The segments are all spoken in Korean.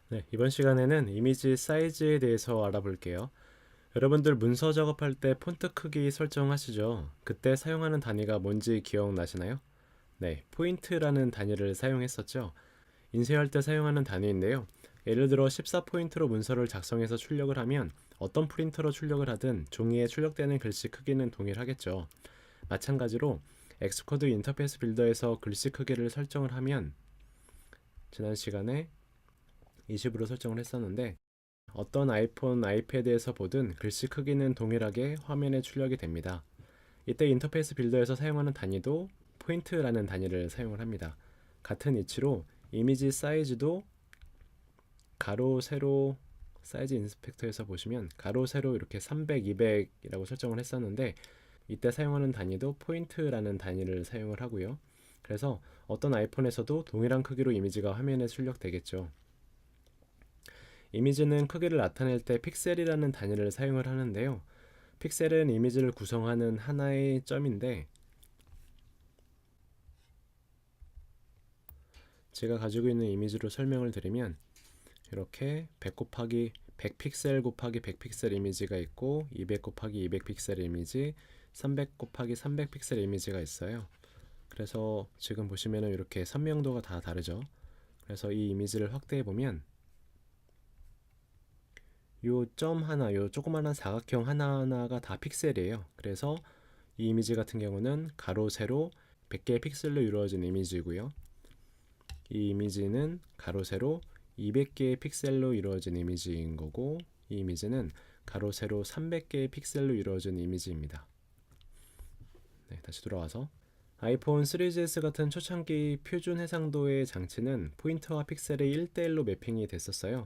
네, 이번 시간에는 이미지 사이즈에 대해서 알아볼게요. 여러분들 문서 작업할 때 폰트 크기 설정하시죠? 그때 사용하는 단위가 뭔지 기억나시나요? 네, 포인트라는 단위를 사용했었죠. 인쇄할 때 사용하는 단위인데요. 예를 들어 14포인트로 문서를 작성해서 출력을 하면 어떤 프린터로 출력을 하든 종이에 출력되는 글씨 크기는 동일하겠죠. 마찬가지로 엑스코드 인터페이스 빌더에서 글씨 크기를 설정을 하면 지난 시간에 20으로 설정을 했었는데 어떤 아이폰, 아이패드에서 보든 글씨 크기는 동일하게 화면에 출력이 됩니다. 이때 인터페이스 빌더에서 사용하는 단위도 포인트라는 단위를 사용을 합니다. 같은 이치로 이미지 사이즈도 가로, 세로 사이즈 인스펙터에서 보시면 가로, 세로 이렇게 300, 200이라고 설정을 했었는데 이때 사용하는 단위도 포인트라는 단위를 사용을 하고요. 그래서 어떤 아이폰에서도 동일한 크기로 이미지가 화면에 출력되겠죠. 이미지는 크기를 나타낼 때 픽셀이라는 단위를 사용을 하는데요. 픽셀은 이미지를 구성하는 하나의 점인데 제가 가지고 있는 이미지로 설명을 드리면 이렇게 100 곱하기 100 픽셀 곱하기 100 픽셀 이미지가 있고 200 곱하기 200 픽셀 이미지, 300 곱하기 300 픽셀 이미지가 있어요. 그래서 지금 보시면은 이렇게 선명도가 다 다르죠. 그래서 이 이미지를 확대해 보면 요 점 하나, 요 조그마한 사각형 하나하나가 다 픽셀이에요. 그래서 이 이미지 같은 경우는 가로, 세로 100개의 픽셀로 이루어진 이미지고요. 이 이미지는 가로, 세로 200개의 픽셀로 이루어진 이미지인 거고, 이 이미지는 가로, 세로 300개의 픽셀로 이루어진 이미지입니다. 네, 다시 돌아와서 아이폰 3GS 같은 초창기 표준 해상도의 장치는 포인트와 픽셀의 1대1로 매핑이 됐었어요.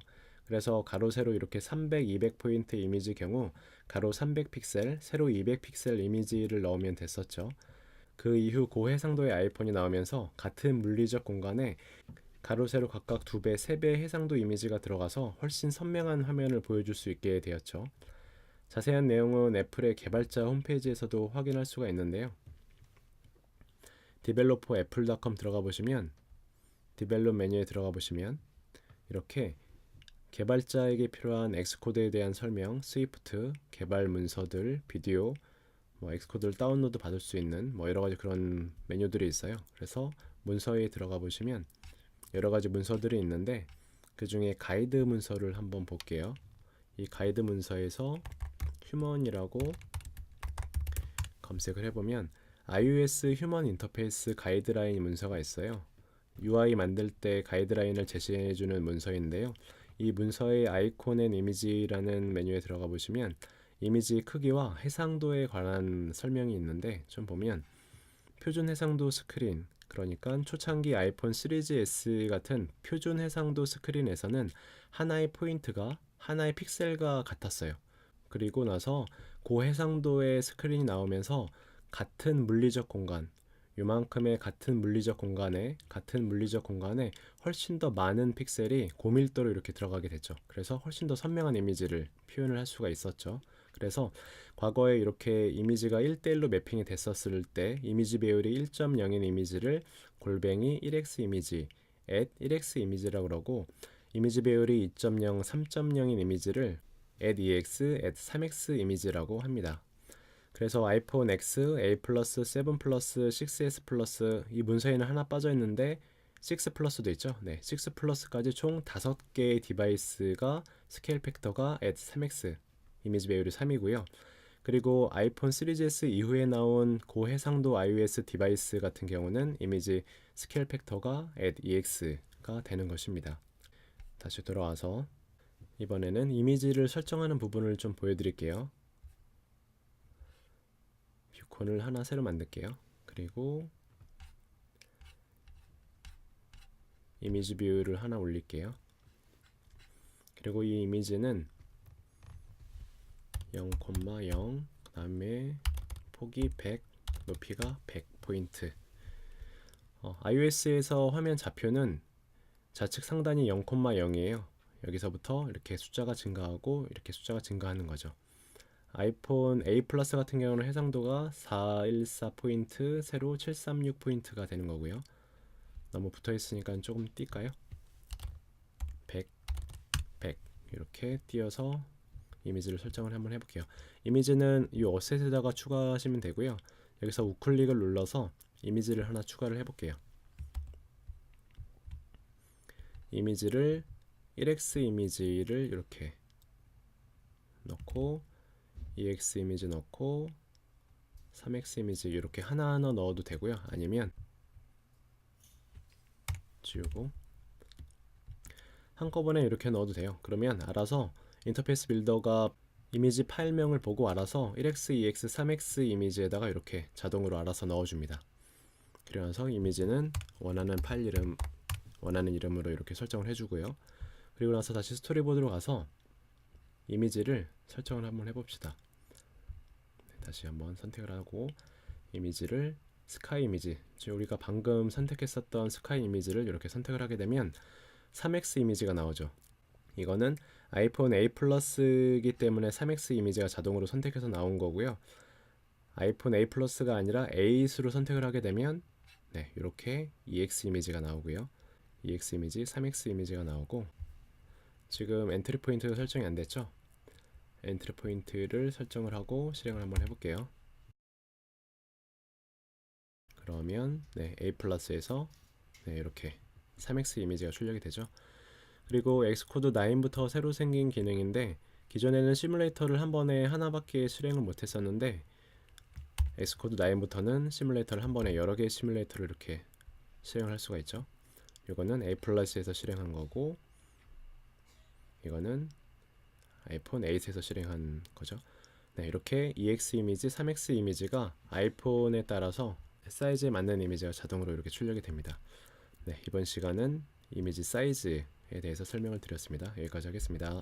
그래서 가로, 세로 이렇게 300, 200포인트 이미지 경우 가로 300픽셀, 세로 200픽셀 이미지를 넣으면 됐었죠. 그 이후 고해상도의 아이폰이 나오면서 같은 물리적 공간에 가로 세로 각각 2배, 3배의 해상도 이미지가 들어가서 훨씬 선명한 화면을 보여줄 수 있게 되었죠. 자세한 내용은 애플의 개발자 홈페이지에서도 확인할 수가 있는데요. 디벨로퍼 애플.com 들어가 보시면 디벨롭 메뉴에 들어가 보시면 이렇게 개발자에게 필요한 엑스코드에 대한 설명, 스위프트, 개발 문서들, 비디오, 엑스코드를 다운로드 받을 수 있는 여러 가지 그런 메뉴들이 있어요. 그래서 문서에 들어가 보시면 여러 가지 문서들이 있는데 그 중에 가이드 문서를 한번 볼게요. 이 가이드 문서에서 휴먼이라고 검색을 해보면 iOS 휴먼 인터페이스 가이드라인 문서가 있어요. UI 만들 때 가이드라인을 제시해주는 문서인데요. 이 문서의 아이콘 앤 이미지라는 메뉴에 들어가 보시면 이미지 크기와 해상도에 관한 설명이 있는데 좀 보면 표준 해상도 스크린, 그러니까 초창기 아이폰 3GS 같은 표준 해상도 스크린에서는 하나의 포인트가 하나의 픽셀과 같았어요. 그리고 나서 고해상도의 스크린이 나오면서 같은 물리적 공간, 요만큼의 같은 물리적 공간에 훨씬 더 많은 픽셀이 고밀도로 이렇게 들어가게 됐죠. 그래서 훨씬 더 선명한 이미지를 표현을 할 수가 있었죠. 그래서 과거에 이렇게 이미지가 1대1로 매핑이 됐었을 때 이미지 배율이 1.0인 이미지를 골뱅이 1x 이미지, at 1x 이미지라고 그러고 이미지 배율이 2.0, 3.0인 이미지를 at 2x, at 3x 이미지라고 합니다. 그래서 아이폰 X, A 플러스, 7 플러스, 6S 플러스 이 문서에는 하나 빠져 있는데 6 플러스도 있죠. 네, 6 플러스까지 총 5개의 디바이스가 스케일 팩터가 at 3x 이미지 배율이 3이고요. 그리고 아이폰 3GS 이후에 나온 고해상도 iOS 디바이스 같은 경우는 이미지 스케일 팩터가 at 2x가 되는 것입니다. 다시 돌아와서 이번에는 이미지를 설정하는 부분을 좀 보여드릴게요. 뷰콘을 하나 새로 만들게요. 그리고 이미지 뷰를 하나 올릴게요. 그리고 이 이미지는 0,0 그 다음에 폭이 100, 높이가 100포인트. iOS에서 화면 좌표는 좌측 상단이 0,0이에요. 여기서부터 이렇게 숫자가 증가하고 이렇게 숫자가 증가하는 거죠. 아이폰 A 플러스 같은 경우는 해상도가 414포인트, 세로 736포인트가 되는 거고요. 너무 붙어 있으니까 조금 뛸까요? 100, 이렇게 띄어서 이미지를 설정을 한번 해볼게요. 이미지는 이 어셋에다가 추가하시면 되고요. 여기서 우클릭을 눌러서 이미지를 하나 추가를 해볼게요. 이미지를 1x 이미지를 이렇게 넣고 2x 이미지 넣고 3x 이미지 이렇게 하나하나 넣어도 되고요. 아니면 지우고 한꺼번에 이렇게 넣어도 돼요. 그러면 알아서 인터페이스 빌더가 이미지 파일명을 보고 알아서 1x, 2x, 3x 이미지에다가 이렇게 자동으로 알아서 넣어줍니다. 그러면서 이미지는 원하는 파일 이름, 원하는 이름으로 이렇게 설정을 해주고요. 그리고 나서 다시 스토리보드로 가서 이미지를 설정을 한번 해봅시다. 다시 한번 선택을 하고 이미지를 스카이 이미지, 즉 우리가 방금 선택했었던 스카이 이미지를 이렇게 선택을 하게 되면 3x 이미지가 나오죠. 이거는 아이폰 A 플러스이기 때문에 3x 이미지가 자동으로 선택해서 나온 거고요. 아이폰 A 플러스가 아니라 A수로 선택을 하게 되면 네, 이렇게 2x 이미지가 나오고요. 2x 이미지, 3x 이미지가 나오고 지금 엔트리 포인트가 설정이 안 됐죠? 엔트리 포인트를 설정을 하고 실행을 한번 해볼게요. 그러면 네, A 플러스에서 네, 이렇게 3x 이미지가 출력이 되죠. 그리고 엑스코드 9부터 새로 생긴 기능인데 기존에는 시뮬레이터를 한 번에 하나밖에 실행을 못했었는데 엑스코드 9부터는 시뮬레이터를 한 번에 여러 개의 시뮬레이터를 이렇게 실행을 할 수가 있죠. 이거는 A 플러스에서 실행한 거고 이거는 아이폰 8에서 실행한 거죠. 네, 이렇게 2x 이미지, 3x 이미지가 아이폰에 따라서 사이즈에 맞는 이미지가 자동으로 이렇게 출력이 됩니다. 네, 이번 시간은 이미지 사이즈에 대해서 설명을 드렸습니다. 여기까지 하겠습니다.